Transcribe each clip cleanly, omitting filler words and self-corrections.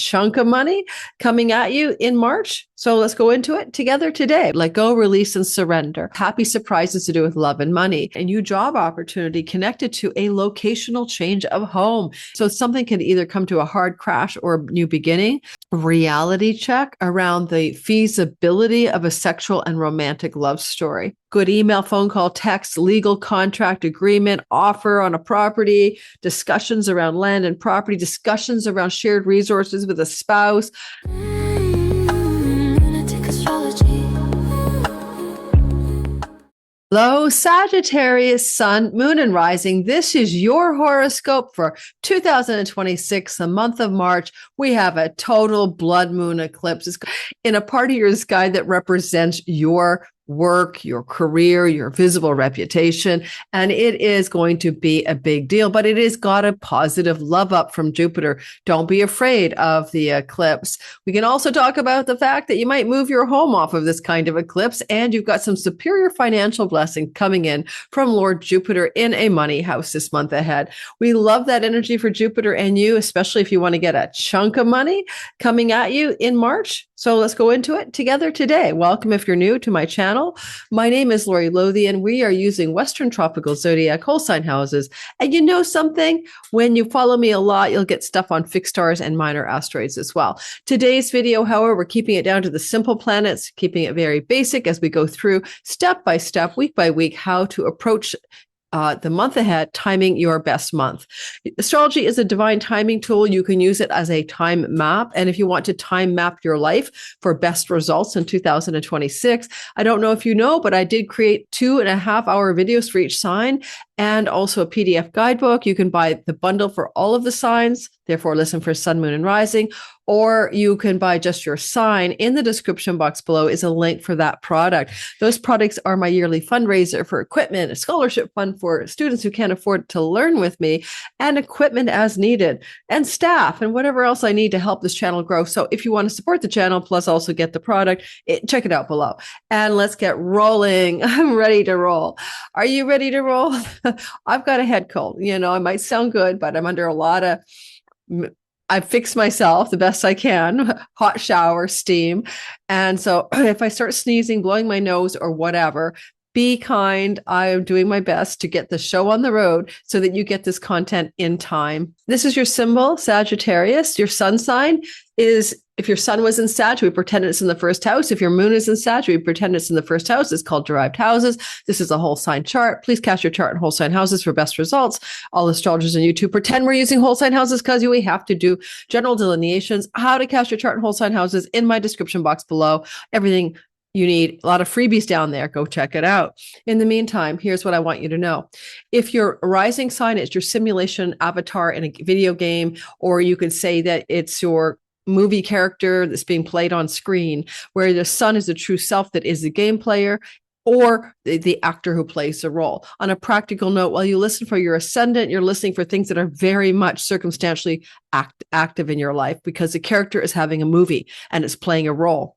chunk of money coming at you in March. So let's go into it together today. Let go, release, and surrender. Happy surprises to do with love and money. A new job opportunity connected to a locational change of home. So something can either come to a hard crash or a new beginning. Reality check around the feasibility of a sexual and romantic love story. Good email, phone call, text, legal contract, agreement, offer on a property, discussions around land and property, discussions around shared resources with a spouse. Hello, Sagittarius, Sun, Moon, and Rising. This is your horoscope for 2026, the month of March. We have a total blood moon eclipse. It's in a part of your sky that represents your work, your career, your visible reputation, and it is going to be a big deal, but it has got a positive love up from Jupiter. Don't be afraid of the eclipse. We can also talk about the fact that you might move your home off of this kind of eclipse, and you've got some superior financial blessing coming in from Lord Jupiter in a money house this month ahead. We love that energy for Jupiter and you, especially if you want to get a chunk of money coming at you in March. So let's go into it together today. Welcome if you're new to my channel. My name is Lori Lothian. We are using Western Tropical Zodiac whole sign houses. And you know something? When you follow me a lot, you'll get stuff on fixed stars and minor asteroids as well. Today's video, however, we're keeping it down to the simple planets, keeping it very basic as we go through step by step, week by week, how to approach the month ahead, timing your best month. Astrology is a divine timing tool. You can use it as a time map. And if you want to time map your life for best results in 2026, I don't know if you know, but I did create 2.5-hour videos for each sign and also a PDF guidebook. You can buy the bundle for all of the signs, therefore listen for Sun, Moon, and Rising, or you can buy just your sign. In the description box below is a link for that product. Those products are my yearly fundraiser for equipment, a scholarship fund for students who can't afford to learn with me, and equipment as needed, and staff, and whatever else I need to help this channel grow. So if you want to support the channel, plus also get the product, check it out below. And let's get rolling. I'm ready to roll. Are you ready to roll? I've got a head cold. You know, I might sound good, but I'm under a lot of, I fix myself the best I can, hot shower, steam. And so if I start sneezing, blowing my nose or whatever, be kind. I am doing my best to get the show on the road so that you get this content in time. This is your symbol, Sagittarius. Your sun sign is, if your sun was in Sag, we pretend it's in the first house. If your moon is in Sag, we pretend it's in the first house. It's called derived houses. This is a whole sign chart. Please cast your chart in whole sign houses for best results. All astrologers on YouTube pretend we're using whole sign houses because we have to do general delineations. How to cast your chart in whole sign houses in my description box below. Everything you need, a lot of freebies down there. Go check it out. In the meantime, here's what I want you to know. If your rising sign is your simulation avatar in a video game, or you could say that it's your movie character that's being played on screen, where the sun is the true self that is the game player, or the actor who plays the role. On a practical note, while you listen for your ascendant, you're listening for things that are very much circumstantially active in your life, because the character is having a movie and it's playing a role.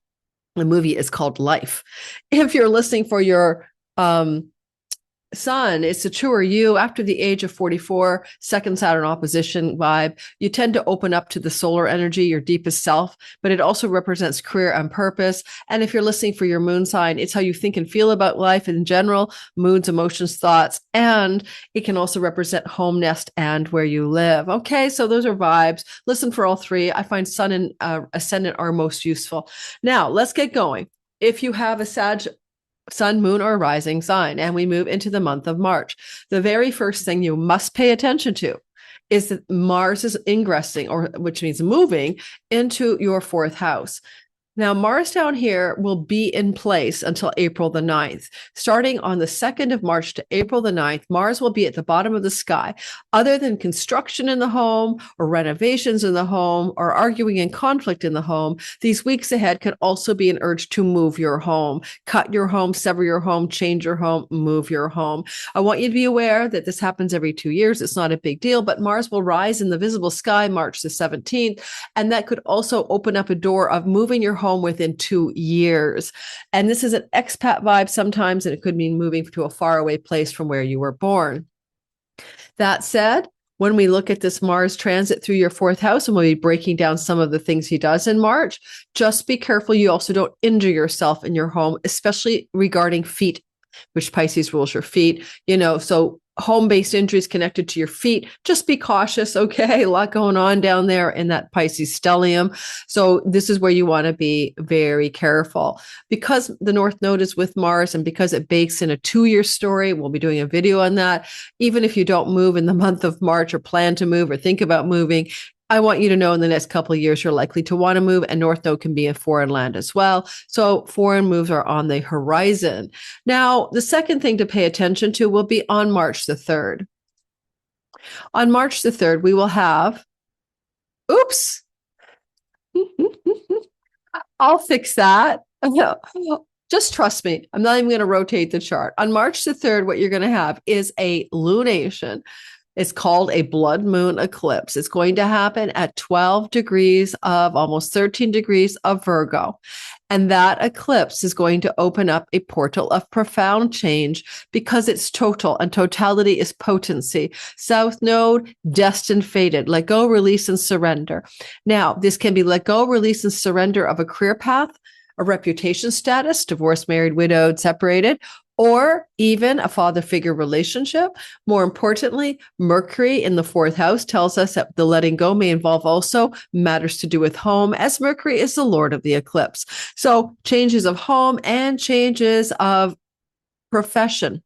The movie is called life. If you're listening for your sun, it's a truer you after the age of 44, second Saturn opposition vibe. You tend to open up to the solar energy, your deepest self, but it also represents career and purpose. And if you're listening for your moon sign, it's how you think and feel about life in general, moods, emotions, thoughts, and it can also represent home, nest, and where you live. Okay, so those are vibes. Listen for all three. I find sun and ascendant are most useful. Now, let's get going. If you have a Sag, sun, moon, or rising sign, and we move into the month of March, the very first thing you must pay attention to is that Mars is ingressing, or which means moving into your fourth house. Now, Mars down here will be in place until April the 9th. Starting on the 2nd of March to April the 9th, Mars will be at the bottom of the sky. Other than construction in the home or renovations in the home or arguing and conflict in the home, these weeks ahead could also be an urge to move your home, cut your home, sever your home, change your home, move your home. I want you to be aware that this happens every 2 years. It's not a big deal, but Mars will rise in the visible sky March the 17th, and that could also open up a door of moving your home within 2 years. And this is an expat vibe sometimes, and it could mean moving to a faraway place from where you were born. That said, when we look at this Mars transit through your fourth house, and we'll be breaking down some of the things he does in March, just be careful you also don't injure yourself in your home, especially regarding feet, which Pisces rules your feet, so home-based injuries connected to your feet, just be cautious, okay? A lot going on down there in that Pisces stellium. So this is where you want to be very careful. Because the North Node is with Mars and because it bakes in a 2-year story, we'll be doing a video on that. Even if you don't move in the month of March or plan to move or think about moving, I want you to know in the next couple of years, you're likely to want to move, and North Node can be in foreign land as well. So foreign moves are on the horizon. Now, the second thing to pay attention to will be on March the 3rd. On March the 3rd, we will have, oops, I'll fix that. Just trust me. I'm not even going to rotate the chart. On March the 3rd, what you're going to have is a lunation. It's called a blood moon eclipse. It's going to happen at 12 degrees of almost 13 degrees of Virgo. And that eclipse is going to open up a portal of profound change because it's total, and totality is potency. South Node, destined, fated. Let go, release, and surrender. Now, this can be let go, release, and surrender of a career path, a reputation status, divorced, married, widowed, separated, or even a father figure relationship. More importantly, Mercury in the fourth house tells us that the letting go may involve also matters to do with home, as Mercury is the lord of the eclipse. So changes of home and changes of profession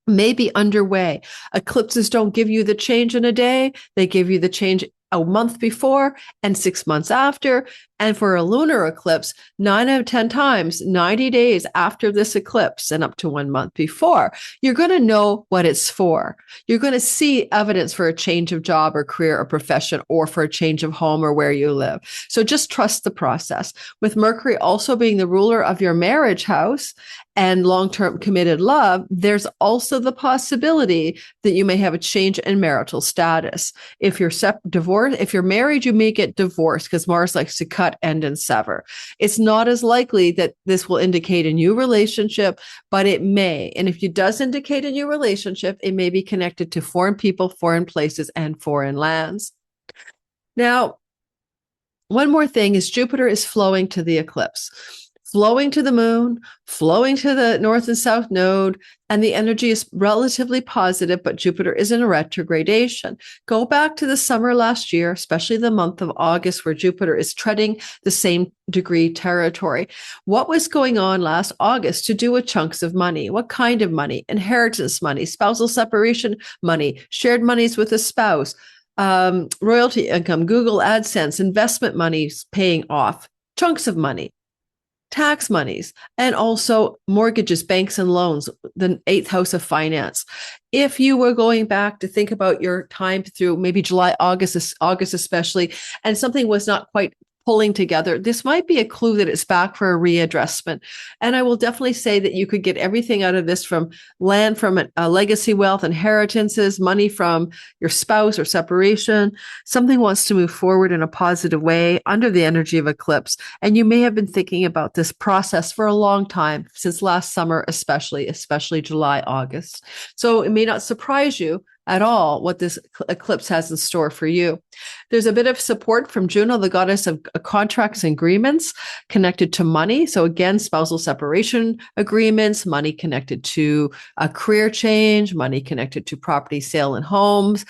may be underway. Eclipses don't give you the change in a day. They give you the change a month before and 6 months after. And for a lunar eclipse, 9 out of 10 times, 90 days after this eclipse and up to 1 month before, you're going to know what it's for. You're going to see evidence for a change of job or career or profession, or for a change of home or where you live. So just trust the process. With Mercury also being the ruler of your marriage house and long-term committed love, there's also the possibility that you may have a change in marital status. If you're divorced, if you're married, you may get divorced because Mars likes to cut, end, and sever. It's not as likely that this will indicate a new relationship, but it may. And if it does indicate a new relationship, it may be connected to foreign people, foreign places, and foreign lands. Now, one more thing is Jupiter is flowing to the eclipse, flowing to the moon, flowing to the north and south node, and the energy is relatively positive, but Jupiter is in a retrogradation. Go back to the summer last year, especially the month of August, where Jupiter is treading the same degree territory. What was going on last August to do with chunks of money? What kind of money? Inheritance money, spousal separation money, shared monies with a spouse, royalty income, Google AdSense, investment monies paying off, chunks of money, tax monies, and also mortgages, banks, and loans, the 8th house of finance. If you were going back to think about your time through maybe July, August especially, and something was not quite pulling together, this might be a clue that it's back for a readdressment. And I will definitely say that you could get everything out of this from land, from a legacy wealth, inheritances, money from your spouse or separation. Something wants to move forward in a positive way under the energy of eclipse. And you may have been thinking about this process for a long time, since last summer, especially July, August. So it may not surprise you at all what this eclipse has in store for you. There's a bit of support from Juno, the goddess of contracts and agreements connected to money. So again, spousal separation agreements, money connected to a career change, money connected to property sale and homes,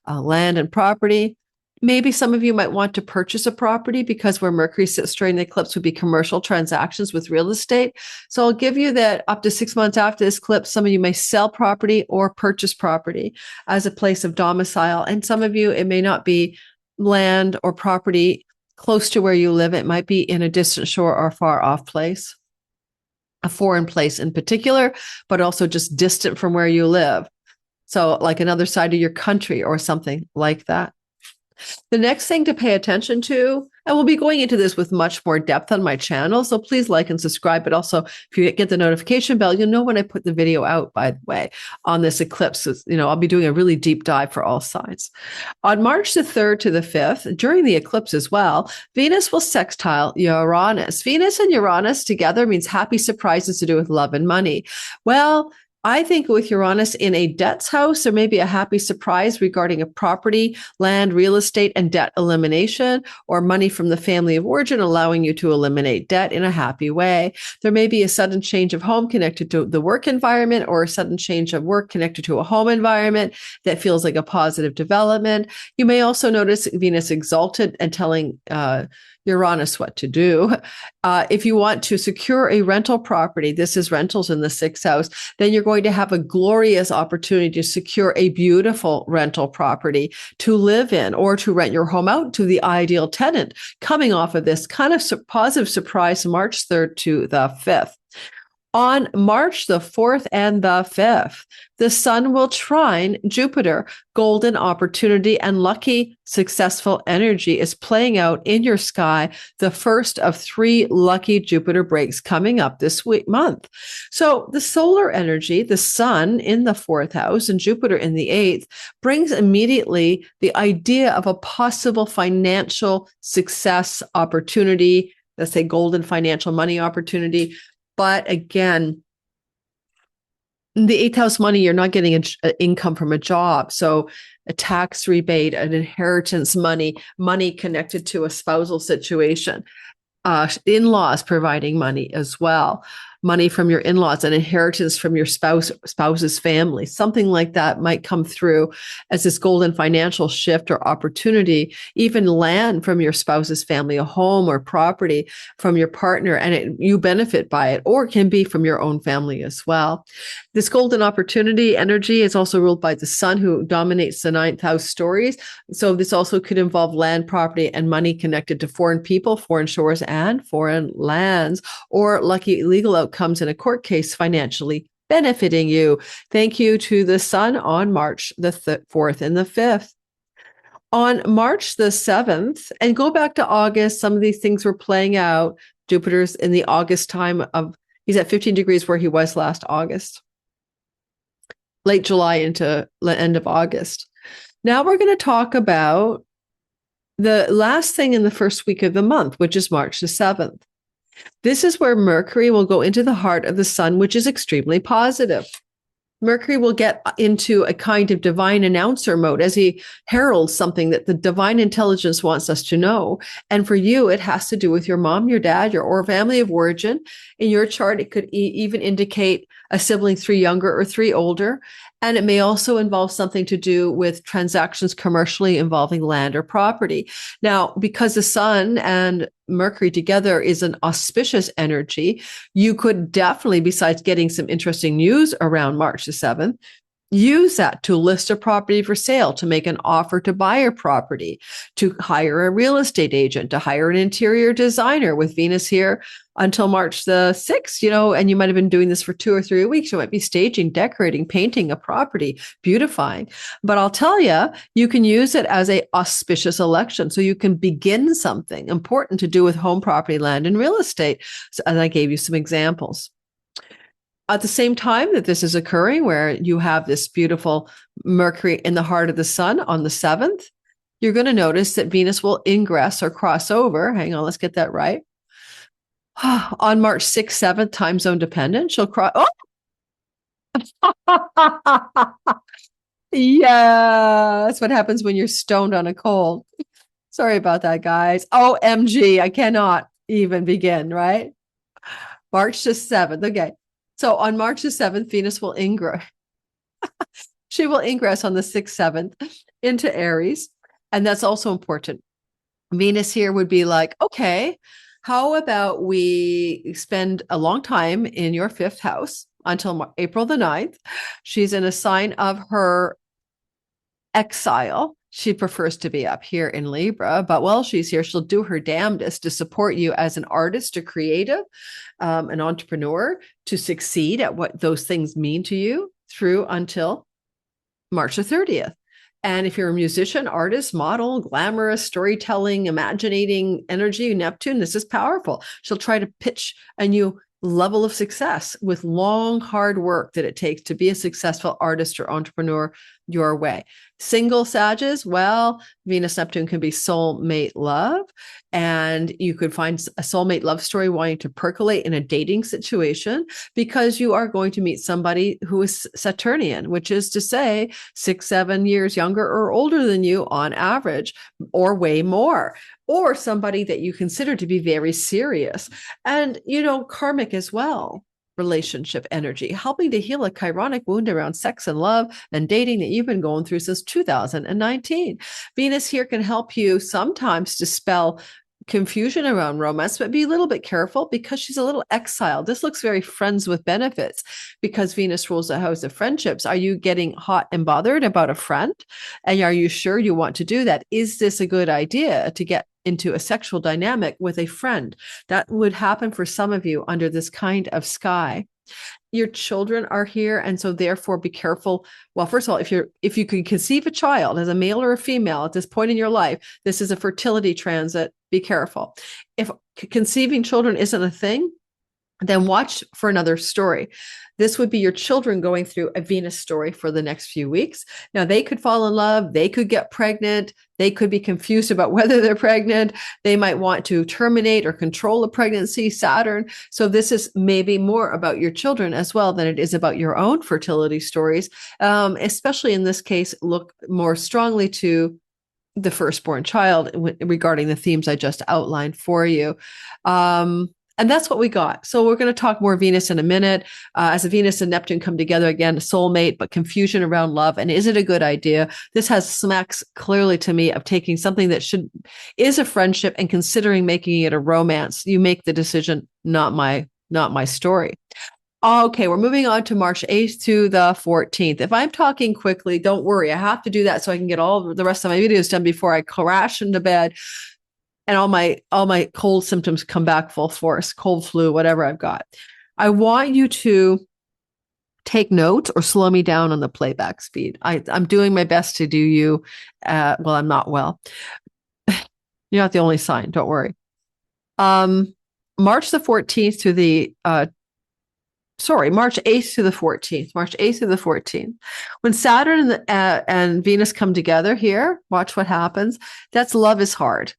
land and property. Maybe some of you might want to purchase a property, because where Mercury sits during the eclipse would be commercial transactions with real estate. So I'll give you that up to 6 months after this eclipse, some of you may sell property or purchase property as a place of domicile. And some of you, it may not be land or property close to where you live. It might be in a distant shore or far off place, a foreign place in particular, but also just distant from where you live. So like another side of your country or something like that. The next thing to pay attention to, and we'll be going into this with much more depth on my channel, so please like and subscribe. But also, if you get the notification bell, you'll know when I put the video out, by the way, on this eclipse. I'll be doing a really deep dive for all signs. On March the 3rd to the 5th, during the eclipse as well, Venus will sextile Uranus. Venus and Uranus together means happy surprises to do with love and money. Well, I think with Uranus in a debts house, there may be a happy surprise regarding a property, land, real estate, and debt elimination, or money from the family of origin, allowing you to eliminate debt in a happy way. There may be a sudden change of home connected to the work environment, or a sudden change of work connected to a home environment that feels like a positive development. You may also notice Venus exalted and telling Uranus what to do. If you want to secure a rental property, this is rentals in the sixth house, then you're going to have a glorious opportunity to secure a beautiful rental property to live in, or to rent your home out to the ideal tenant, coming off of this kind of positive surprise March 3rd to the 5th. On March the 4th and the 5th, the sun will trine Jupiter. Golden opportunity and lucky, successful energy is playing out in your sky, the first of 3 lucky Jupiter breaks coming up this month. So the solar energy, the sun in the 4th house and Jupiter in the 8th, brings immediately the idea of a possible financial success opportunity, let's say golden financial money opportunity. But again, the 8th house money, you're not getting an income from a job. So a tax rebate, an inheritance money connected to a spousal situation, in-laws providing money as well. Money from your in-laws, an inheritance from your spouse's family, something like that might come through as this golden financial shift or opportunity. Even land from your spouse's family, a home or property from your partner, and you benefit by it, or it can be from your own family as well. This golden opportunity energy is also ruled by the sun, who dominates the 9th house stories. So this also could involve land, property, and money connected to foreign people, foreign shores, and foreign lands, or lucky legal outcomes in a court case financially benefiting you. Thank you to the sun on March the 4th and the 5th. On March the 7th, and go back to August, some of these things were playing out. Jupiter's in the August time he's at 15 degrees where he was last August, late July into the end of August. Now we're going to talk about the last thing in the first week of the month, which is March the 7th. This is where Mercury will go into the heart of the sun, which is extremely positive. Mercury will get into a kind of divine announcer mode as he heralds something that the divine intelligence wants us to know. And for you, it has to do with your mom, your dad, or family of origin. In your chart, it could even indicate a sibling 3 younger or 3 older. And it may also involve something to do with transactions commercially involving land or property. Now, because the sun and Mercury together is an auspicious energy, you could definitely, besides getting some interesting news around March the 7th, use that to list a property for sale, to make an offer to buy a property, to hire a real estate agent, to hire an interior designer with Venus here until March the 6th, and you might have been doing this for 2 or 3 weeks. You might be staging, decorating, painting a property, beautifying. But I'll tell you, you can use it as a auspicious election. So you can begin something important to do with home, property, land, and real estate. And I gave you some examples. At the same time that this is occurring, where you have this beautiful Mercury in the heart of the sun on the 7th, you're going to notice that Venus will ingress or cross over. Hang on, let's get that right. On March 6th, 7th, time zone dependent, she'll cross. Oh! Yeah, that's what happens when you're stoned on a cold. Sorry about that, guys. OMG, I cannot even begin, right? March the 7th. Okay. So on March the 7th, Venus will ingress. She will ingress on the 6th, 7th into Aries. And that's also important. Venus here would be like, okay, how about we spend a long time in your 5th house until April the 9th? She's in a sign of her exile. She prefers to be up here in Libra, but while she's here, she'll do her damnedest to support you as an artist, a creative, an entrepreneur, to succeed at what those things mean to you through until March the 30th. And if you're a musician, artist, model, glamorous, storytelling, imaginating energy, Neptune, this is powerful. She'll try to pitch a new level of success with long, hard work that it takes to be a successful artist or entrepreneur your way. Single Sages, well, Venus Neptune can be soulmate love, and you could find a soulmate love story wanting to percolate in a dating situation because you are going to meet somebody who is Saturnian, which is to say 6-7 years younger or older than you on average, or way more, or somebody that you consider to be very serious and, karmic as well. Relationship energy, helping to heal a chironic wound around sex and love and dating that you've been going through since 2019. Venus here can help you sometimes dispel confusion around romance, but be a little bit careful because she's a little exiled. This looks very friends with benefits because Venus rules the house of friendships. Are you getting hot and bothered about a friend? And are you sure you want to do that? Is this a good idea to get into a sexual dynamic with a friend? That would happen for some of you under this kind of sky. Your children are here, and so therefore be careful. Well, first of all, if you can conceive a child as a male or a female at this point in your life, this is a fertility transit. Be careful. If conceiving children isn't a thing, then watch for another story. This would be your children going through a Venus story for the next few weeks. Now, they could fall in love. They could get pregnant. They could be confused about whether they're pregnant. They might want to terminate or control a pregnancy, Saturn. So this is maybe more about your children as well than it is about your own fertility stories. Especially in this case, look more strongly to the firstborn child regarding the themes I just outlined for you. And that's what we got. So we're going to talk more Venus in a minute. As Venus and Neptune come together again, soulmate, but confusion around love. And is it a good idea? This has smacks clearly to me of taking something that is a friendship and considering making it a romance. You make the decision, not my story. Okay, we're moving on to March 8th to the 14th. If I'm talking quickly, don't worry. I have to do that so I can get all the rest of my videos done before I crash into bed and all my cold symptoms come back full force, cold, flu, whatever I've got. I want you to take notes or slow me down on the playback speed. I'm doing my best to do you. Well, I'm not well. You're not the only sign. Don't worry. March the 14th to the March 8th to the 14th. March 8th to the 14th. When Saturn and Venus come together here, watch what happens. That's love is hard.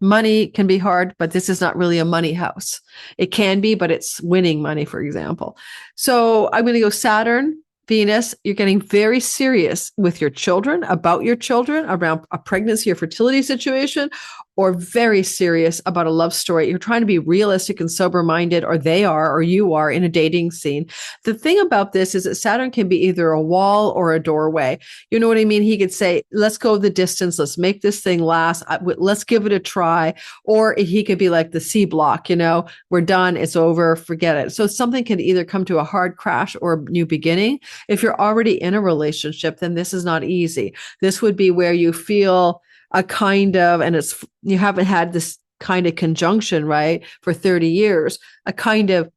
Money can be hard, but this is not really a money house. It can be, but it's winning money, for example. So I'm going to go Saturn, Venus. You're getting very serious with your children, about your children, around a pregnancy or fertility situation, or very serious about a love story. You're trying to be realistic and sober-minded, or they are, or you are in a dating scene. The thing about this is that Saturn can be either a wall or a doorway. You know what I mean? He could say, let's go the distance. Let's make this thing last. Let's give it a try. Or he could be like the C block, we're done. It's over. Forget it. So something can either come to a hard crash or a new beginning. If you're already in a relationship, then this is not easy. This would be where you feel a kind of, and you haven't had this kind of conjunction, right, for 30 years, a kind of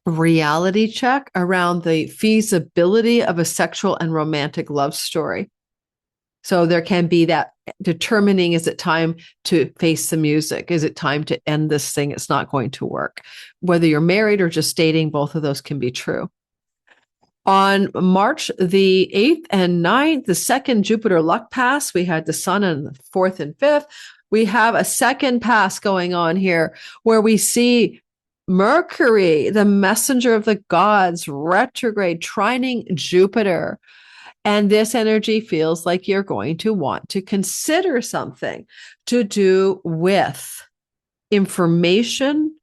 reality check around the feasibility of a sexual and romantic love story. So there can be that determining, is it time to face the music? Is it time to end this thing? It's not going to work. Whether you're married or just dating, both of those can be true. On March the 8th and 9th, the second Jupiter luck pass, we had the sun on the 4th and 5th. We have a second pass going on here where we see Mercury, the messenger of the gods, retrograde, trining Jupiter. And this energy feels like you're going to want to consider something to do with information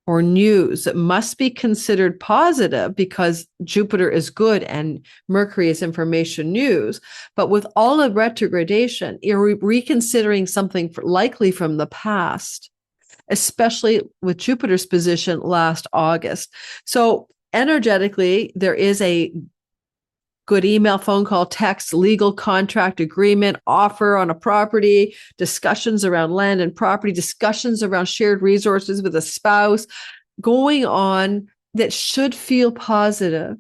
or news that must be considered positive because Jupiter is good and Mercury is information news. But with all of retrogradation, you're reconsidering something likely from the past, especially with Jupiter's position last August. So energetically, there is a good email, phone call, text, legal contract, agreement, offer on a property, discussions around land and property, discussions around shared resources with a spouse going on that should feel positive,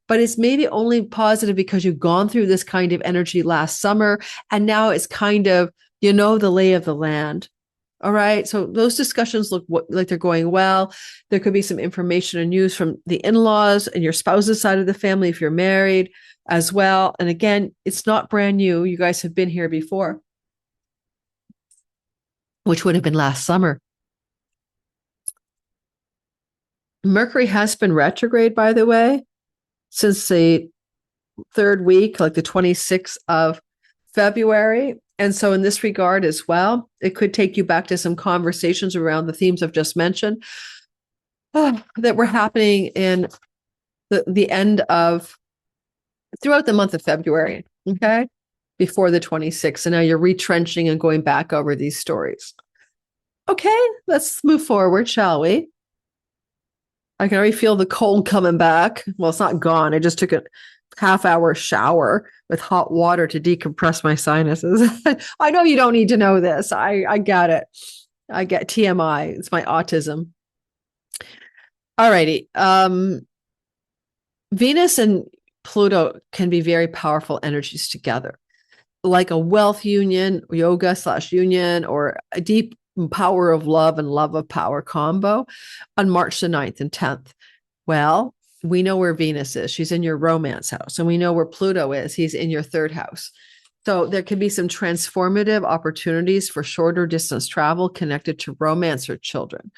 but it's maybe only positive because you've gone through this kind of energy last summer. And now it's kind of, the lay of the land. All right. So those discussions look like they're going well. There could be some information and news from the in-laws and your spouse's side of the family if you're married as well. And again, it's not brand new. You guys have been here before, which would have been last summer. Mercury has been retrograde, by the way, since the third week, like the 26th of February. And so in this regard as well, it could take you back to some conversations around the themes I've just mentioned that were happening in the end of, throughout the month of February, okay, before the 26th. And now you're retrenching and going back over these stories. Okay, let's move forward, shall we? I can already feel the cold coming back. Well, it's not gone. I just took a half-hour shower with hot water to decompress my sinuses. I know you don't need to know this. I get it. I get TMI. It's my autism. All righty. Venus and Pluto can be very powerful energies together, like a wealth union, yoga/union, or a deep power of love and love of power combo on March the 9th and 10th. Well, we know where Venus is. She's in your romance house. And we know where Pluto is. He's in your third house. So there can be some transformative opportunities for shorter distance travel connected to romance or children.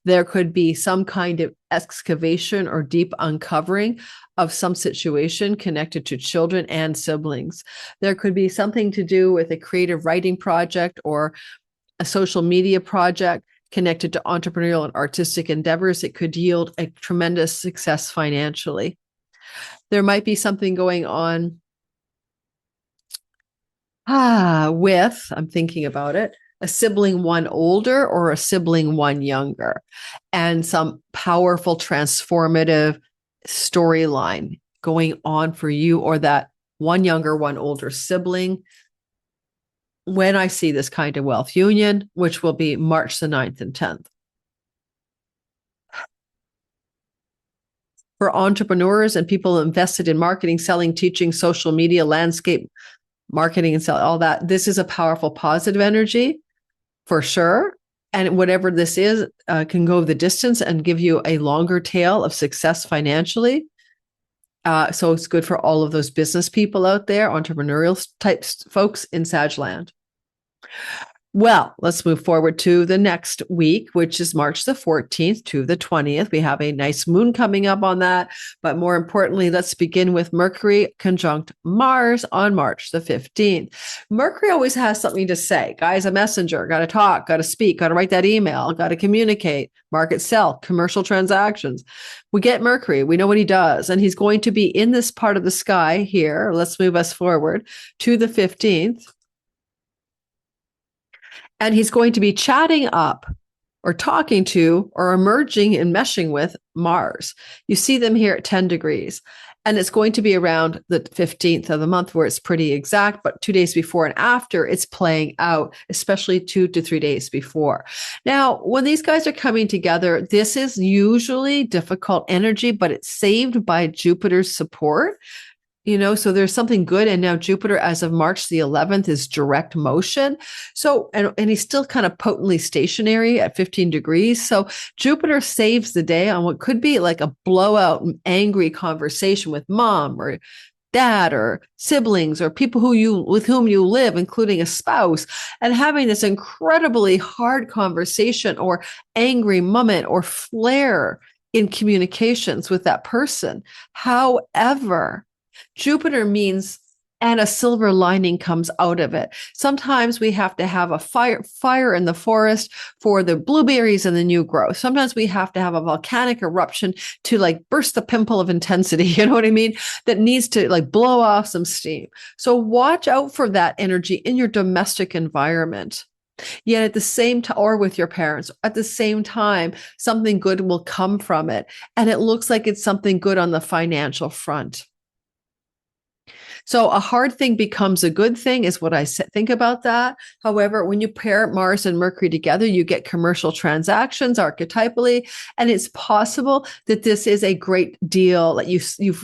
There could be some kind of excavation or deep uncovering of some situation connected to children and siblings. There could be something to do with a creative writing project or a social media project connected to entrepreneurial and artistic endeavors. It could yield a tremendous success financially. There might be something going on I'm thinking about it, a sibling one older or a sibling one younger, and some powerful transformative storyline going on for you or that one younger, one older sibling. When I see this kind of wealth union, which will be March the 9th and 10th. For entrepreneurs and people invested in marketing, selling, teaching, social media, landscape, marketing and selling, all that, this is a powerful positive energy for sure. And whatever this is can go the distance and give you a longer tail of success financially. So it's good for all of those business people out there, entrepreneurial types folks in Sag land. Well, let's move forward to the next week, which is March the 14th to the 20th. We have a nice moon coming up on that. But more importantly, let's begin with Mercury conjunct Mars on March the 15th. Mercury always has something to say. Guy's a messenger, got to talk, got to speak, got to write that email, got to communicate, market, sell, commercial transactions. We get Mercury. We know what he does. And he's going to be in this part of the sky here. Let's move us forward to the 15th. And he's going to be chatting up or talking to or emerging and meshing with Mars. You see them here at 10 degrees. And it's going to be around the 15th of the month where it's pretty exact, but 2 days before and after it's playing out, especially 2 to 3 days before. Now, when these guys are coming together, this is usually difficult energy, but it's saved by Jupiter's support. So there's something good. And now Jupiter, as of March the 11th, is direct motion. So, and he's still kind of potently stationary at 15 degrees. So Jupiter saves the day on what could be like a blowout, angry conversation with mom or dad or siblings or people with whom you live, including a spouse, and having this incredibly hard conversation or angry moment or flare in communications with that person. However, Jupiter means, and a silver lining comes out of it. Sometimes we have to have a fire in the forest for the blueberries and the new growth. Sometimes we have to have a volcanic eruption to like burst the pimple of intensity. You know what I mean? That needs to like blow off some steam. So watch out for that energy in your domestic environment. Yet at the same time, or with your parents, at the same time, something good will come from it. And it looks like it's something good on the financial front. So a hard thing becomes a good thing is what I think about that. However, when you pair Mars and Mercury together, you get commercial transactions archetypally, and it's possible that this is a great deal, that you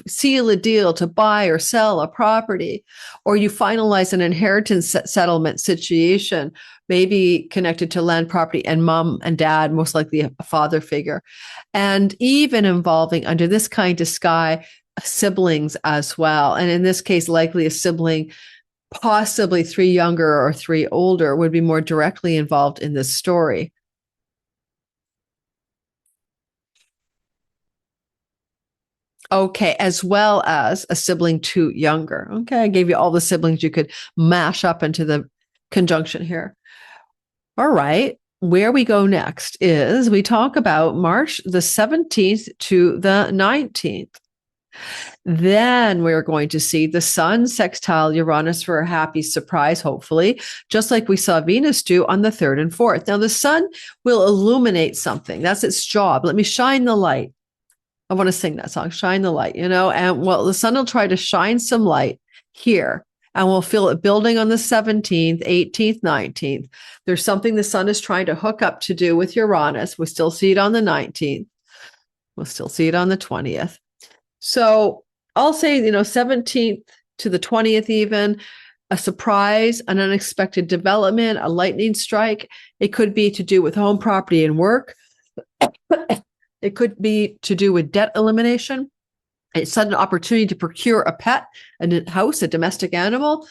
seal a deal to buy or sell a property, or you finalize an inheritance settlement situation, maybe connected to land, property, and mom and dad, most likely a father figure, and even involving, under this kind of sky, siblings as well. And in this case, likely a sibling, possibly 3 younger or 3 older, would be more directly involved in this story. Okay, as well as a sibling 2 younger. Okay, I gave you all the siblings you could mash up into the conjunction here. All right, where we go next is we talk about March the 17th to the 19th. Then we're going to see the sun sextile Uranus for a happy surprise, hopefully, just like we saw Venus do on the 3rd and 4th. Now, the sun will illuminate something. That's its job. Let me shine the light. I want to sing that song, Shine the Light, and well, the sun will try to shine some light here, and we'll feel it building on the 17th, 18th, 19th. There's something the sun is trying to hook up to do with Uranus. We still see it on the 19th. We'll still see it on the 20th. So I'll say, 17th to the 20th, even a surprise, an unexpected development, a lightning strike. It could be to do with home, property, and work. It could be to do with debt elimination, a sudden opportunity to procure a pet, a house, a domestic animal,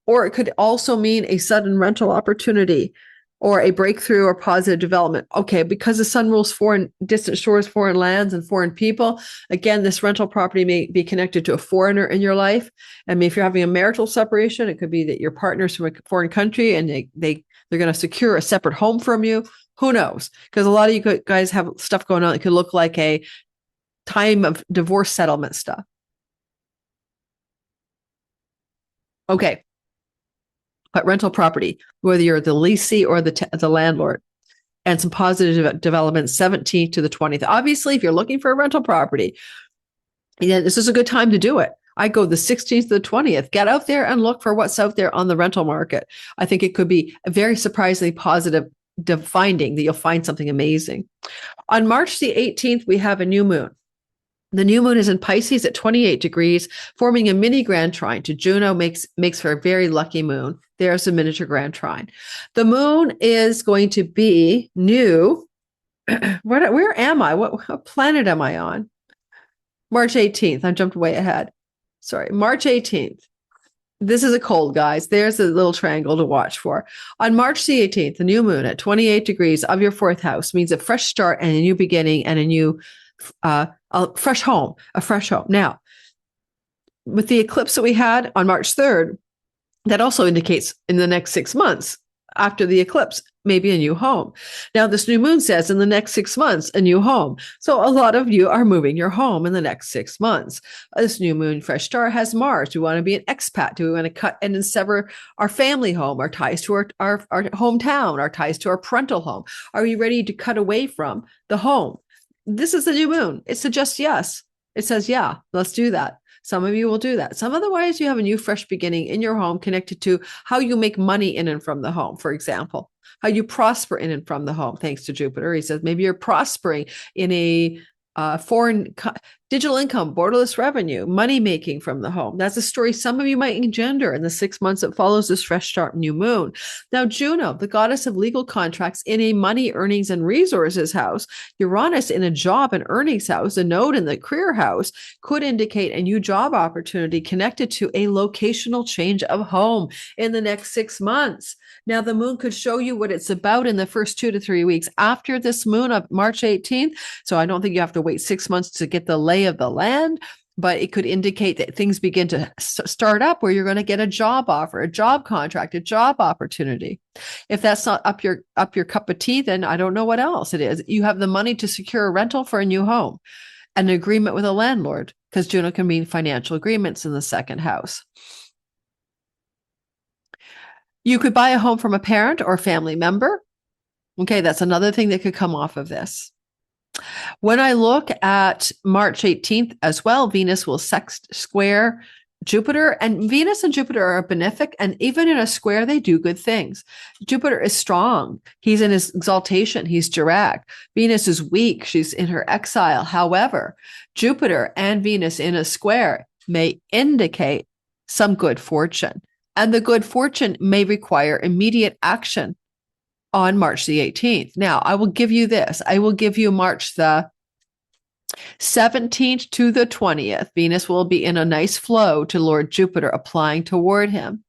or it could also mean a sudden rental opportunity or a breakthrough or positive development. Okay, because the sun rules foreign, distant shores, foreign lands, and foreign people, again, this rental property may be connected to a foreigner in your life. I mean, if you're having a marital separation, it could be that your partner's from a foreign country and they're going to secure a separate home from you. Who knows? Because a lot of you guys have stuff going on that could look like a time of divorce settlement stuff. Okay. But rental property, whether you're the leasee or the landlord, and some positive developments 17th to the 20th. Obviously, if you're looking for a rental property, this is a good time to do it. I go the 16th to the 20th. Get out there and look for what's out there on the rental market. I think it could be a very surprisingly positive finding that you'll find something amazing. On March the 18th, we have a new moon. The new moon is in Pisces at 28 degrees, forming a mini grand trine to Juno, makes for a very lucky moon. There's a miniature grand trine. The moon is going to be new. Where am I? What planet am I on? March 18th. I jumped way ahead. Sorry, March 18th. This is a cold, guys. There's a little triangle to watch for. On March the 18th, the new moon at 28 degrees of your 4th house means a fresh start and a new beginning and a fresh home. Now, with the eclipse that we had on March 3rd, that also indicates in the next 6 months after the eclipse, maybe a new home. Now, this new moon says in the next 6 months, a new home. So a lot of you are moving your home in the next 6 months. This new moon fresh star has Mars. Do we want to be an expat? Do we want to cut and then sever our family home, our ties to our hometown, our ties to our parental home? Are we ready to cut away from the home? This is the new moon. It suggests yes. It says, yeah, let's do that. Some of you will do that. Some otherwise, you have a new fresh beginning in your home connected to how you make money in and from the home, for example, how you prosper in and from the home, thanks to Jupiter. He says maybe you're prospering in a foreign digital income, borderless revenue, money making from the home. That's a story some of you might engender in the 6 months that follows this fresh start new moon. Now, Juno, the goddess of legal contracts, in a money, earnings, and resources house, Uranus in a job and earnings house, a node in the career house, could indicate a new job opportunity connected to a locational change of home in the next 6 months. Now, the moon could show you what it's about in the first 2 to 3 weeks after this moon of March 18th. So I don't think you have to wait 6 months to get the lay of the land, but it could indicate that things begin to start up where you're going to get a job offer, a job contract, a job opportunity. If that's not up your cup of tea, then I don't know what else it is. You have the money to secure a rental for a new home, an agreement with a landlord, because Juno can mean financial agreements in the 2nd house. You could buy a home from a parent or family member. Okay, that's another thing that could come off of this. When I look at March 18th as well, Venus will square Jupiter and Venus and Jupiter are benefic, and even in a square, they do good things. Jupiter is strong. He's in his exaltation. He's direct. Venus is weak. She's in her exile. However, Jupiter and Venus in a square may indicate some good fortune, and the good fortune may require immediate action on March the 18th. Now, I will give you this. I will give you March the 17th to the 20th. Venus will be in a nice flow to Lord Jupiter applying toward him.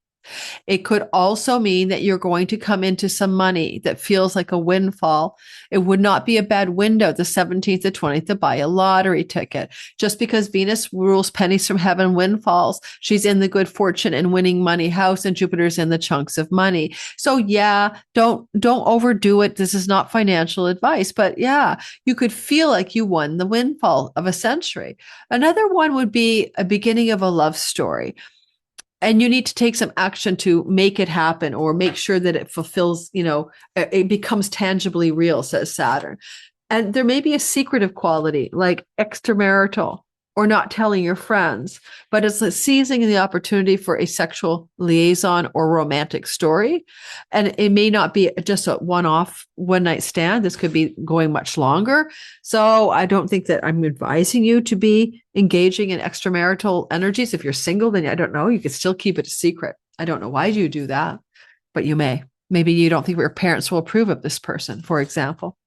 It could also mean that you're going to come into some money that feels like a windfall. It would not be a bad window, the 17th to 20th, to buy a lottery ticket. Just because Venus rules pennies from heaven windfalls, she's in the good fortune and winning money house, and Jupiter's in the chunks of money. So yeah, don't overdo it. This is not financial advice, but yeah, you could feel like you won the windfall of a century. Another one would be a beginning of a love story. And you need to take some action to make it happen, or make sure that it fulfills, it becomes tangibly real, says Saturn. And there may be a secretive quality like extramarital or not telling your friends, but it's seizing the opportunity for a sexual liaison or romantic story. And it may not be just a one-off one-night stand. This could be going much longer. So I don't think that I'm advising you to be engaging in extramarital energies. If you're single, then I don't know. You could still keep it a secret. I don't know why you do that, but you may. Maybe you don't think your parents will approve of this person, for example.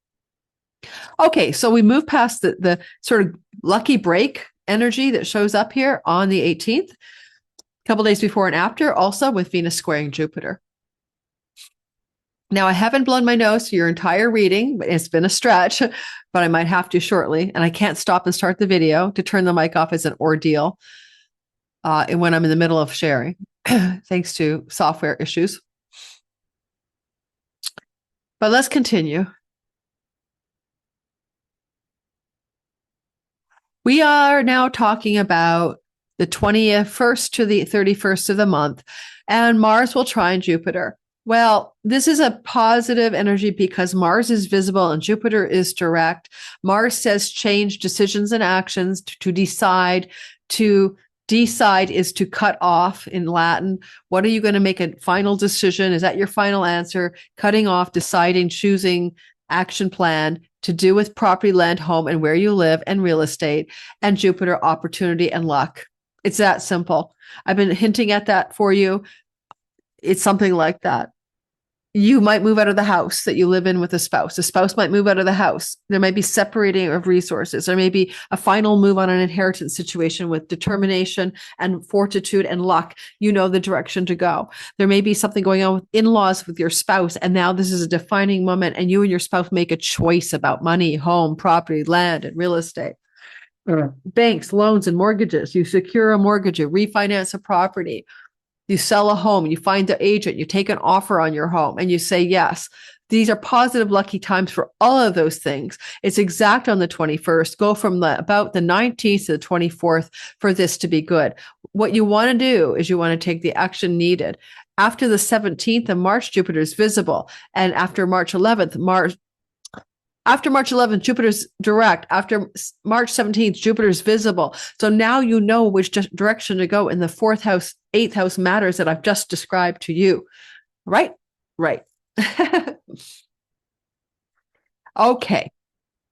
Okay, so we move past the sort of lucky break energy that shows up here on the 18th, a couple days before and after, also with Venus squaring Jupiter. Now, I haven't blown my nose to your entire reading, but it's been a stretch, but I might have to shortly, and I can't stop and start the video. To turn the mic off is an ordeal when I'm in the middle of sharing, thanks to software issues. But let's continue. We are now talking about the 21st to the 31st of the month, and Mars will trine Jupiter. Well, this is a positive energy because Mars is visible and Jupiter is direct. Mars says change decisions and actions to decide. To decide is to cut off in Latin. What are you going to make a final decision? Is that your final answer? Cutting off, deciding, choosing, action plan. To do with property, land, home, and where you live, and real estate, and Jupiter, opportunity and luck. It's that simple. I've been hinting at that for you. It's something like that. You might move out of the house that you live in with a spouse. A spouse might move out of the house. There might be separating of resources. There may be a final move on an inheritance situation with determination and fortitude and luck. You know the direction to go. There may be something going on with in-laws with your spouse, and now this is a defining moment, and you and your spouse make a choice about money, home, property, land, and real estate. Banks, loans, and mortgages. You secure a mortgage, you refinance a property. You sell a home, you find the agent, you take an offer on your home, and you say yes. These are positive, lucky times for all of those things. It's exact on the 21st. Go from about the 19th to the 24th for this to be good. What you want to do is you want to take the action needed. After the 17th of March, Jupiter is visible. And after March 11th, Jupiter's direct. After March 17th, Jupiter's visible. So now you know which direction to go in the 4th house, 8th house matters that I've just described to you. Right? Right. Okay.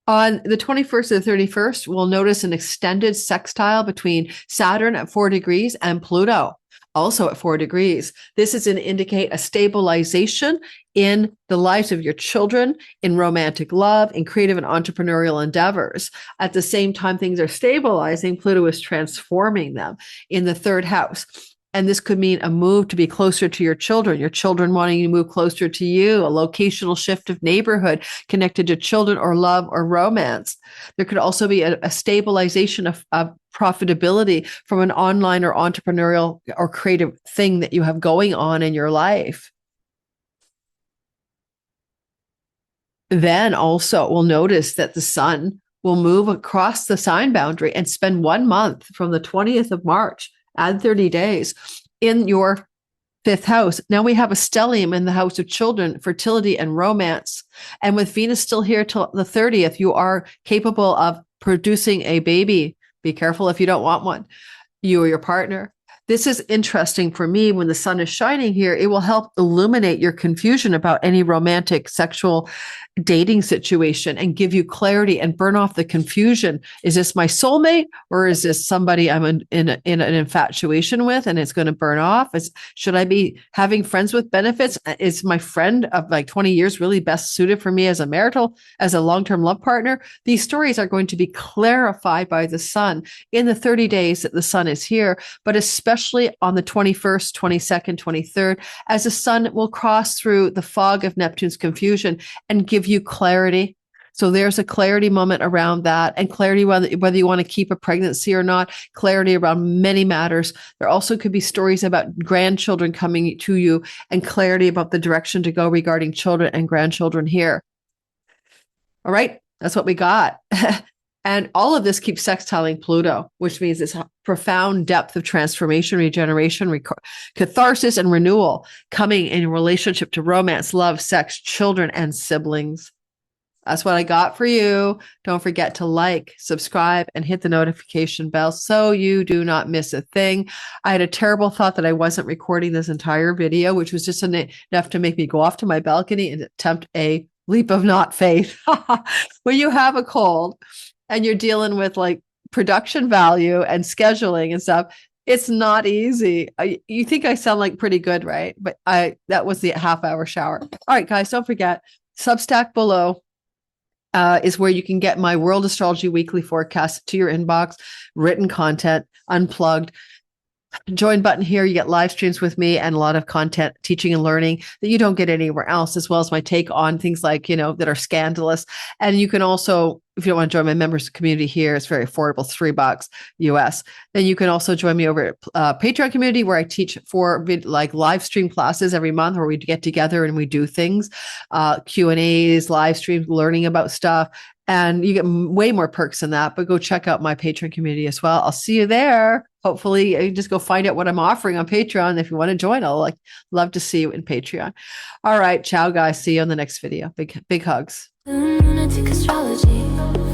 On the 21st to the 31st, we'll notice an extended sextile between Saturn at 4 degrees and Pluto also at 4 degrees. This is to indicate a stabilization in the lives of your children, in romantic love, in creative and entrepreneurial endeavors. At the same time things are stabilizing, Pluto is transforming them in the 3rd house. And this could mean a move to be closer to your children wanting to move closer to you, a locational shift of neighborhood connected to children or love or romance. There could also be a stabilization of profitability from an online or entrepreneurial or creative thing that you have going on in your life. Then also we'll notice that the sun will move across the sign boundary and spend 1 month from the 20th of March, add 30 days, in your 5th house. Now we have a stellium in the house of children, fertility, and romance. And with Venus still here till the 30th, you are capable of producing a baby. Be careful if you don't want one, you or your partner. This is interesting for me. When the sun is shining here, it will help illuminate your confusion about any romantic, sexual dating situation and give you clarity and burn off the confusion. Is this my soulmate, or is this somebody I'm in an infatuation with and it's going to burn off? Should I be having friends with benefits? Is my friend of like 20 years really best suited for me as a long-term love partner? These stories are going to be clarified by the sun in the 30 days that the sun is here, but especially on the 21st, 22nd, 23rd, as the sun will cross through the fog of Neptune's confusion and give you clarity. So there's a clarity moment around that, and clarity whether you want to keep a pregnancy or not, clarity around many matters. There also could be stories about grandchildren coming to you and clarity about the direction to go regarding children and grandchildren here. All right, that's what we got. And all of this keeps sextiling Pluto, which means this profound depth of transformation, regeneration, catharsis, and renewal coming in relationship to romance, love, sex, children, and siblings. That's what I got for you. Don't forget to like, subscribe, and hit the notification bell so you do not miss a thing. I had a terrible thought that I wasn't recording this entire video, which was just enough to make me go off to my balcony and attempt a leap of not faith. When you have a cold and you're dealing with like production value and scheduling and stuff, it's not easy. You think I sound like pretty good, right? But that was the half-hour shower. All right, guys, don't forget, Substack below is where you can get my World Astrology Weekly Forecast to your inbox, written content, unplugged. Join button here. You get live streams with me and a lot of content, teaching and learning that you don't get anywhere else, as well as my take on things like, that are scandalous. And you can also, if you don't want to join my members community here, it's very affordable, $3 US. Then you can also join me over at Patreon community, where I teach 4 live stream classes every month, where we get together and we do things, Q&As, live streams, learning about stuff. And you get way more perks than that, but go check out my Patreon community as well. I'll see you there. Hopefully you just go find out what I'm offering on Patreon. If you want to join, I'll love to see you in Patreon. All right. Ciao, guys. See you on the next video. Big hugs. Lunatic astrology.